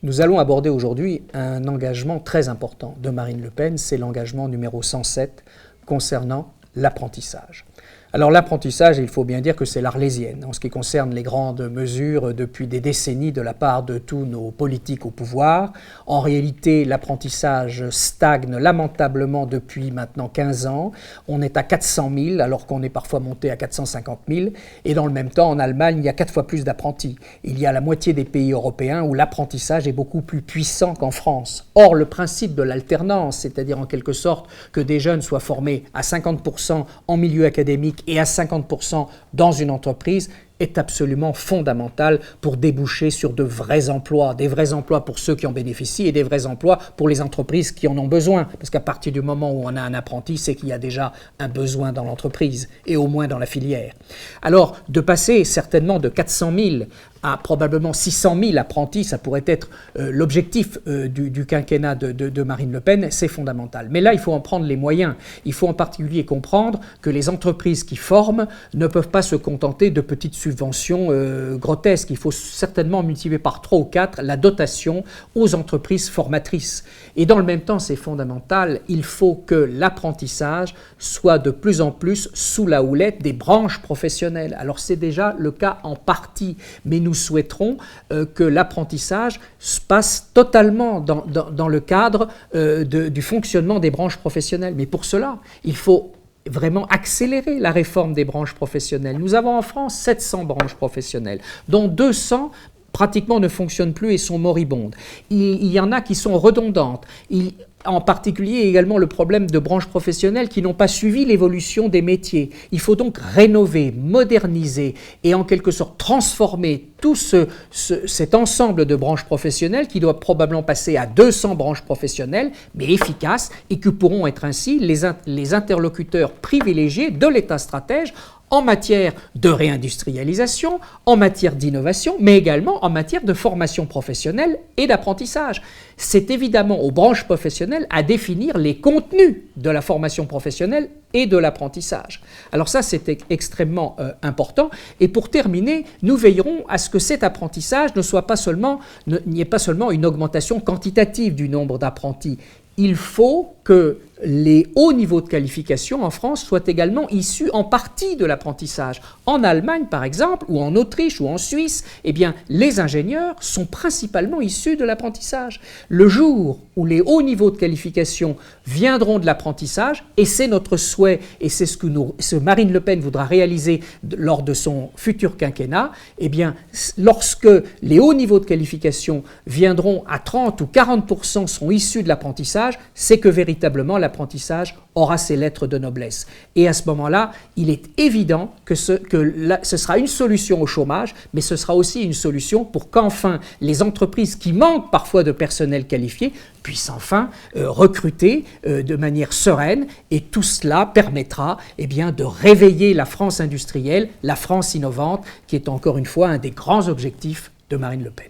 Nous allons aborder aujourd'hui un engagement très important de Marine Le Pen, c'est l'engagement numéro 107 concernant l'apprentissage. Alors l'apprentissage, il faut bien dire que c'est l'Arlésienne en ce qui concerne les grandes mesures depuis des décennies de la part de tous nos politiques au pouvoir. En réalité, l'apprentissage stagne lamentablement depuis maintenant 15 ans. On est à 400 000 alors qu'on est parfois monté à 450 000. Et dans le même temps, en Allemagne, il y a 4 fois plus d'apprentis. Il y a la moitié des pays européens où l'apprentissage est beaucoup plus puissant qu'en France. Or, le principe de l'alternance, c'est-à-dire en quelque sorte que des jeunes soient formés à 50% en milieu académique et à 50% dans une entreprise, est absolument fondamental pour déboucher sur de vrais emplois, des vrais emplois pour ceux qui en bénéficient et des vrais emplois pour les entreprises qui en ont besoin. Parce qu'à partir du moment où on a un apprenti, c'est qu'il y a déjà un besoin dans l'entreprise et au moins dans la filière. Alors, de passer certainement de 400 000 à probablement 600 000 apprentis, ça pourrait être l'objectif du quinquennat de Marine Le Pen, c'est fondamental. Mais là, il faut en prendre les moyens. Il faut en particulier comprendre que les entreprises qui forment ne peuvent pas se contenter de petites subventions grotesques. Il faut certainement multiplier par 3 ou 4 la dotation aux entreprises formatrices. Et dans le même temps, c'est fondamental, il faut que l'apprentissage soit de plus en plus sous la houlette des branches professionnelles. Alors c'est déjà le cas en partie, mais nous souhaiterons que l'apprentissage se passe totalement dans le cadre du fonctionnement des branches professionnelles. Mais pour cela, il faut vraiment accélérer la réforme des branches professionnelles. Nous avons en France 700 branches professionnelles, dont 200 pratiquement ne fonctionnent plus et sont moribondes. Il y en a qui sont redondantes. En particulier également le problème de branches professionnelles qui n'ont pas suivi l'évolution des métiers. Il faut donc rénover, moderniser et en quelque sorte transformer tout cet ensemble de branches professionnelles qui doit probablement passer à 200 branches professionnelles, mais efficaces et qui pourront être ainsi les interlocuteurs privilégiés de l'État stratège en matière de réindustrialisation, en matière d'innovation, mais également en matière de formation professionnelle et d'apprentissage. C'est évidemment aux branches professionnelles à définir les contenus de la formation professionnelle et de l'apprentissage. Alors ça, c'est extrêmement important. Et pour terminer, nous veillerons à ce que cet apprentissage n'y ait pas seulement une augmentation quantitative du nombre d'apprentis. Il faut que les hauts niveaux de qualification en France soient également issus en partie de l'apprentissage. En Allemagne, par exemple, ou en Autriche, ou en Suisse, eh bien, les ingénieurs sont principalement issus de l'apprentissage. Le jour où les hauts niveaux de qualification viendront de l'apprentissage, et c'est notre souhait, et c'est ce que Marine Le Pen voudra réaliser lors de son futur quinquennat, eh bien, lorsque les hauts niveaux de qualification viendront à 30 ou 40% sont issus de l'apprentissage, c'est que véritablement l'apprentissage aura ses lettres de noblesse. Et à ce moment-là, il est évident que ce sera une solution au chômage, mais ce sera aussi une solution pour qu'enfin les entreprises qui manquent parfois de personnel qualifié puissent enfin recruter de manière sereine, et tout cela permettra de réveiller la France industrielle, la France innovante, qui est encore une fois un des grands objectifs de Marine Le Pen.